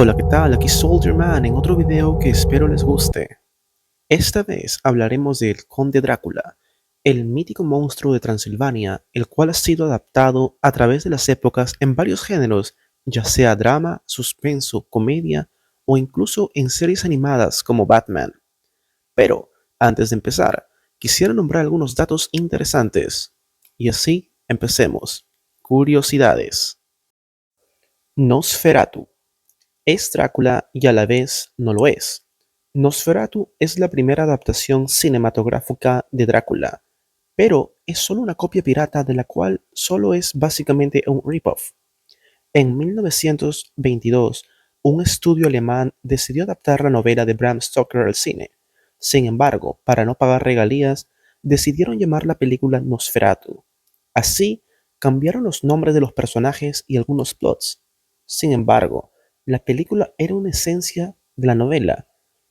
Hola, ¿qué tal? Aquí Soldier Man en otro video que espero les guste. Esta vez hablaremos del Conde Drácula, el mítico monstruo de Transilvania, el cual ha sido adaptado a través de las épocas en varios géneros, ya sea drama, suspenso, comedia o incluso en series animadas como Batman. Pero, antes de empezar, quisiera nombrar algunos datos interesantes. Y así, empecemos. Curiosidades. Nosferatu. Es Drácula y a la vez no lo es. Nosferatu es la primera adaptación cinematográfica de Drácula, pero es solo una copia pirata de la cual solo es básicamente un rip-off. En 1922, un estudio alemán decidió adaptar la novela de Bram Stoker al cine. Sin embargo, para no pagar regalías, decidieron llamar la película Nosferatu. Así, cambiaron los nombres de los personajes y algunos plots. Sin embargo, la película era una esencia de la novela.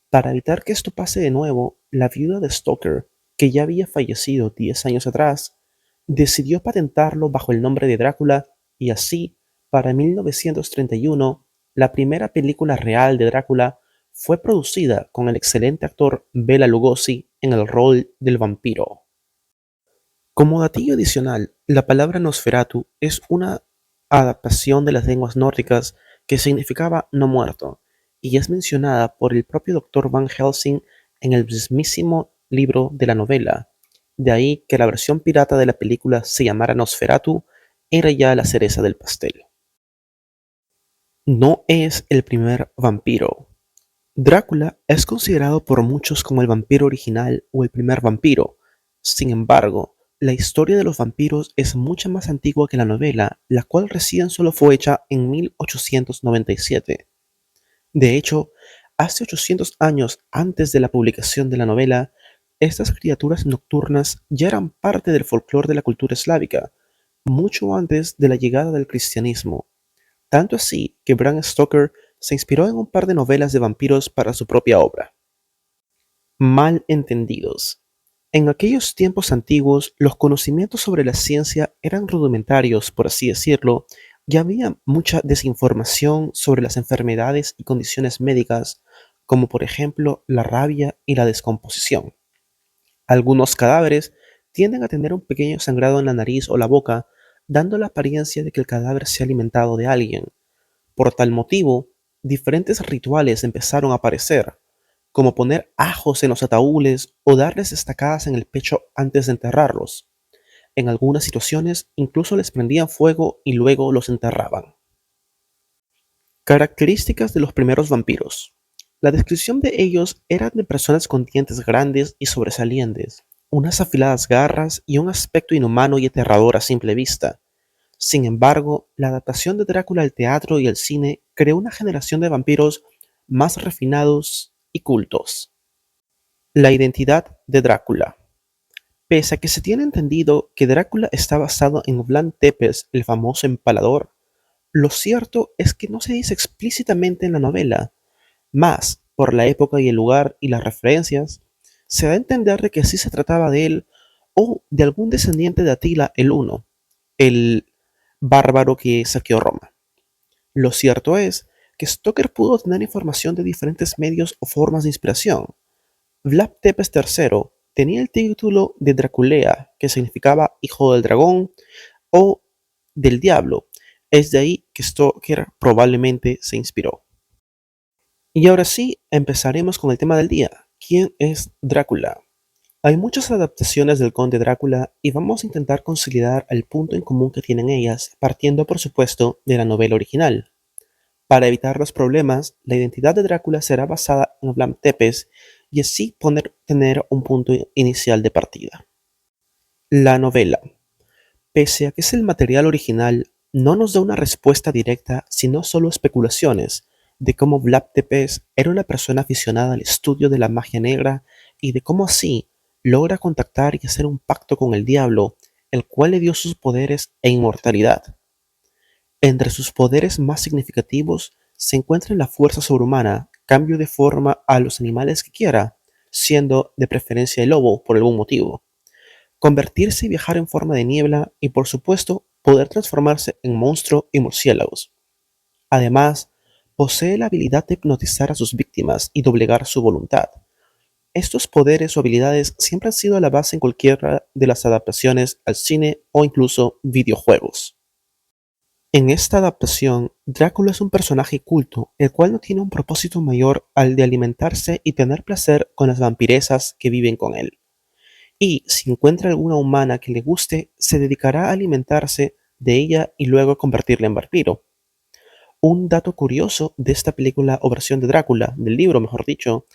Para evitar que esto pase de nuevo, la viuda de Stoker, que ya había fallecido 10 años atrás, decidió patentarlo bajo el nombre de Drácula y así, para 1931, la primera película real de Drácula fue producida con el excelente actor Bela Lugosi en el rol del vampiro. Como datillo adicional, la palabra Nosferatu es una adaptación de las lenguas nórdicas que significaba no muerto, y es mencionada por el propio Dr. Van Helsing en el mismísimo libro de la novela. De ahí que la versión pirata de la película se llamara Nosferatu era ya la cereza del pastel. No es el primer vampiro. Drácula es considerado por muchos como el vampiro original o el primer vampiro. Sin embargo, la historia de los vampiros es mucho más antigua que la novela, la cual recién solo fue hecha en 1897. De hecho, hace 800 años antes de la publicación de la novela, estas criaturas nocturnas ya eran parte del folclore de la cultura eslávica, mucho antes de la llegada del cristianismo. Tanto así que Bram Stoker se inspiró en un par de novelas de vampiros para su propia obra. Mal entendidos. En aquellos tiempos antiguos, los conocimientos sobre la ciencia eran rudimentarios, por así decirlo, y había mucha desinformación sobre las enfermedades y condiciones médicas, como por ejemplo la rabia y la descomposición. Algunos cadáveres tienden a tener un pequeño sangrado en la nariz o la boca, dando la apariencia de que el cadáver se ha alimentado de alguien. Por tal motivo, diferentes rituales empezaron a aparecer, como poner ajos en los ataúdes o darles estacadas en el pecho antes de enterrarlos. En algunas situaciones incluso les prendían fuego y luego los enterraban. Características de los primeros vampiros. La descripción de ellos era de personas con dientes grandes y sobresalientes, unas afiladas garras y un aspecto inhumano y aterrador a simple vista. Sin embargo, la adaptación de Drácula al teatro y al cine creó una generación de vampiros más refinados y cultos. La identidad de Drácula. Pese a que se tiene entendido que Drácula está basado en Vlad Tepes, el famoso empalador, lo cierto es que no se dice explícitamente en la novela, más por la época y el lugar y las referencias, se da a entender de que sí se trataba de él o de algún descendiente de Atila el Uno, el bárbaro que saqueó Roma. Lo cierto es que Stoker pudo obtener información de diferentes medios o formas de inspiración. Vlad Tepes III tenía el título de Draculea, que significaba hijo del dragón o del diablo. Es de ahí que Stoker probablemente se inspiró. Y ahora sí, empezaremos con el tema del día. ¿Quién es Drácula? Hay muchas adaptaciones del Conde Drácula y vamos a intentar consolidar el punto en común que tienen ellas, partiendo por supuesto de la novela original. Para evitar los problemas, la identidad de Drácula será basada en Vlad Tepes y así tener un punto inicial de partida. La novela. Pese a que es el material original, no nos da una respuesta directa, sino solo especulaciones de cómo Vlad Tepes era una persona aficionada al estudio de la magia negra y de cómo así logra contactar y hacer un pacto con el diablo, el cual le dio sus poderes e inmortalidad. Entre sus poderes más significativos se encuentra la fuerza sobrehumana, cambio de forma a los animales que quiera, siendo de preferencia el lobo por algún motivo, convertirse y viajar en forma de niebla y por supuesto poder transformarse en monstruo y murciélagos. Además, posee la habilidad de hipnotizar a sus víctimas y doblegar su voluntad. Estos poderes o habilidades siempre han sido la base en cualquiera de las adaptaciones al cine o incluso videojuegos. En esta adaptación, Drácula es un personaje culto, el cual no tiene un propósito mayor al de alimentarse y tener placer con las vampiresas que viven con él. Y si encuentra alguna humana que le guste, se dedicará a alimentarse de ella y luego a convertirla en vampiro. Un dato curioso de esta película o versión de Drácula, del libro mejor dicho,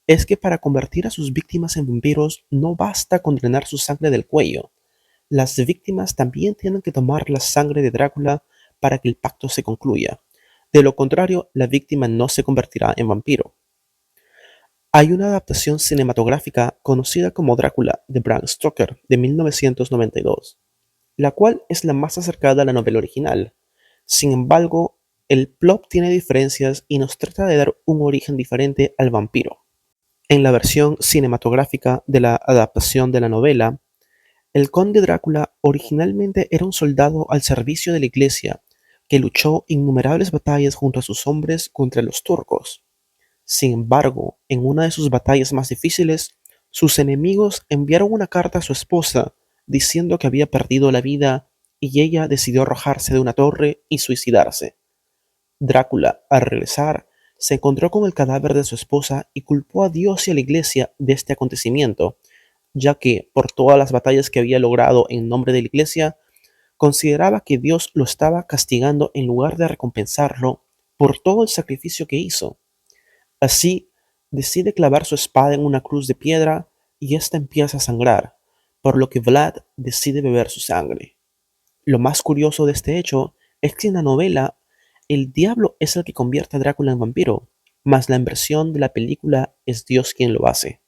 es que para convertir a sus víctimas en vampiros no basta con drenar su sangre del cuello. Las víctimas también tienen que tomar la sangre de Drácula para que el pacto se concluya. De lo contrario, la víctima no se convertirá en vampiro. Hay una adaptación cinematográfica conocida como Drácula de Bram Stoker de 1992, la cual es la más acercada a la novela original. Sin embargo, el plot tiene diferencias y nos trata de dar un origen diferente al vampiro. En la versión cinematográfica de la adaptación de la novela, el conde Drácula originalmente era un soldado al servicio de la iglesia que luchó innumerables batallas junto a sus hombres contra los turcos. Sin embargo, en una de sus batallas más difíciles, sus enemigos enviaron una carta a su esposa diciendo que había perdido la vida y ella decidió arrojarse de una torre y suicidarse. Drácula, al regresar, se encontró con el cadáver de su esposa y culpó a Dios y a la iglesia de este acontecimiento, ya que, por todas las batallas que había logrado en nombre de la iglesia, consideraba que Dios lo estaba castigando en lugar de recompensarlo por todo el sacrificio que hizo. Así, decide clavar su espada en una cruz de piedra y ésta empieza a sangrar, por lo que Vlad decide beber su sangre. Lo más curioso de este hecho es que en la novela el diablo es el que convierte a Drácula en vampiro, mas la versión de la película es Dios quien lo hace.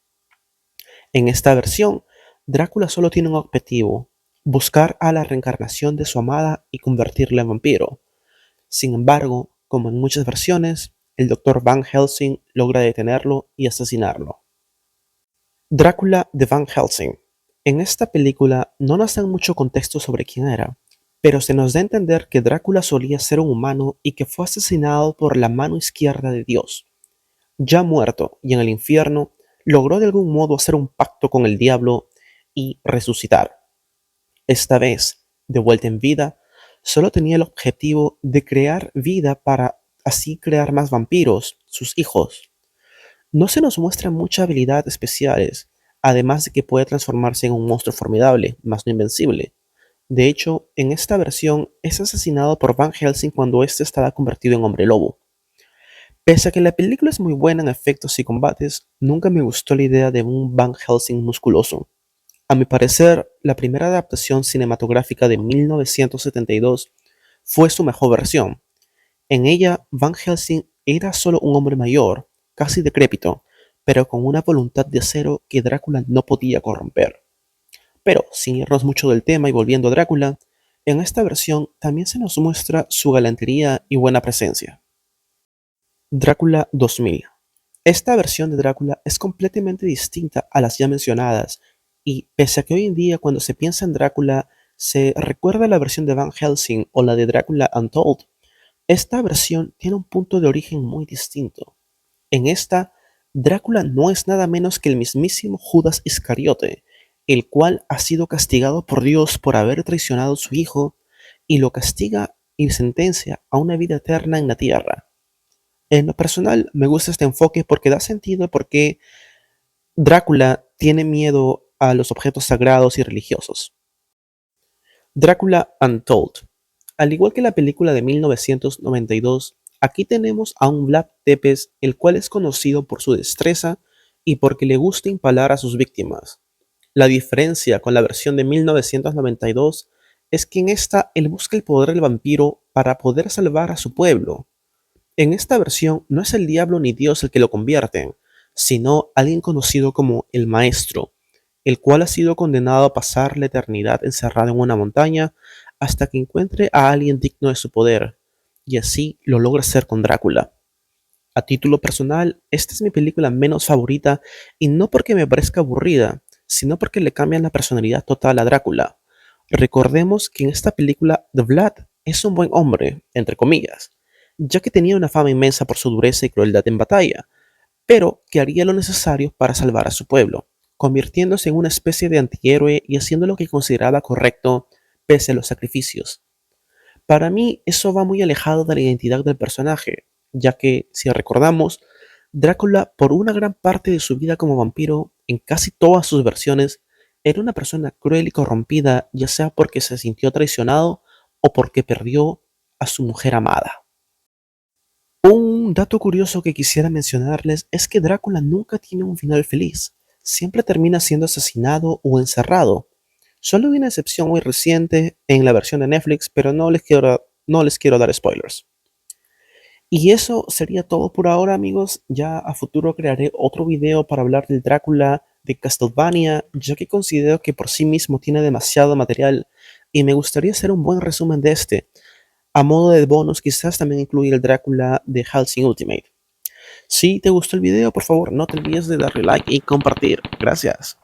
En esta versión, Drácula solo tiene un objetivo: buscar a la reencarnación de su amada y convertirla en vampiro. Sin embargo, como en muchas versiones, el Dr. Van Helsing logra detenerlo y asesinarlo. Drácula de Van Helsing. En esta película no nos dan mucho contexto sobre quién era, pero se nos da a entender que Drácula solía ser un humano y que fue asesinado por la mano izquierda de Dios. Ya muerto y en el infierno, logró de algún modo hacer un pacto con el diablo y resucitar. Esta vez, de vuelta en vida, solo tenía el objetivo de crear vida para así crear más vampiros, sus hijos. No se nos muestran muchas habilidades especiales, además de que puede transformarse en un monstruo formidable, más no invencible. De hecho, en esta versión es asesinado por Van Helsing cuando éste estaba convertido en hombre lobo. Pese a que la película es muy buena en efectos y combates, nunca me gustó la idea de un Van Helsing musculoso. A mi parecer, la primera adaptación cinematográfica de 1972 fue su mejor versión. En ella, Van Helsing era solo un hombre mayor, casi decrépito, pero con una voluntad de acero que Drácula no podía corromper. Pero, sin irnos mucho del tema y volviendo a Drácula, en esta versión también se nos muestra su galantería y buena presencia. Drácula 2000. Esta versión de Drácula es completamente distinta a las ya mencionadas, y pese a que hoy en día cuando se piensa en Drácula se recuerda la versión de Van Helsing o la de Drácula Untold, esta versión tiene un punto de origen muy distinto. En esta, Drácula no es nada menos que el mismísimo Judas Iscariote, el cual ha sido castigado por Dios por haber traicionado a su hijo y lo castiga y sentencia a una vida eterna en la tierra. En lo personal, me gusta este enfoque porque da sentido a por qué Drácula tiene miedo a los objetos sagrados y religiosos. Drácula Untold. Al igual que la película de 1992, aquí tenemos a un Vlad Tepes, el cual es conocido por su destreza y porque le gusta impalar a sus víctimas. La diferencia con la versión de 1992 es que en esta él busca el poder del vampiro para poder salvar a su pueblo. En esta versión no es el diablo ni Dios el que lo convierten, sino alguien conocido como el Maestro, el cual ha sido condenado a pasar la eternidad encerrado en una montaña hasta que encuentre a alguien digno de su poder, y así lo logra hacer con Drácula. A título personal, esta es mi película menos favorita, y no porque me parezca aburrida, sino porque le cambian la personalidad total a Drácula. Recordemos que en esta película The Vlad es un buen hombre, entre comillas, ya que tenía una fama inmensa por su dureza y crueldad en batalla, pero que haría lo necesario para salvar a su pueblo, convirtiéndose en una especie de antihéroe y haciendo lo que consideraba correcto pese a los sacrificios. Para mí eso va muy alejado de la identidad del personaje, ya que, si recordamos, Drácula por una gran parte de su vida como vampiro, en casi todas sus versiones, era una persona cruel y corrompida, ya sea porque se sintió traicionado o porque perdió a su mujer amada. Un dato curioso que quisiera mencionarles es que Drácula nunca tiene un final feliz, siempre termina siendo asesinado o encerrado. Solo hay una excepción muy reciente en la versión de Netflix, pero no les quiero dar spoilers. Y eso sería todo por ahora, amigos. Ya a futuro crearé otro video para hablar del Drácula de Castlevania, ya que considero que por sí mismo tiene demasiado material y me gustaría hacer un buen resumen de este. A modo de bonus, quizás también incluir el Drácula de Hellsing Ultimate. Si te gustó el video, por favor, no te olvides de darle like y compartir. Gracias.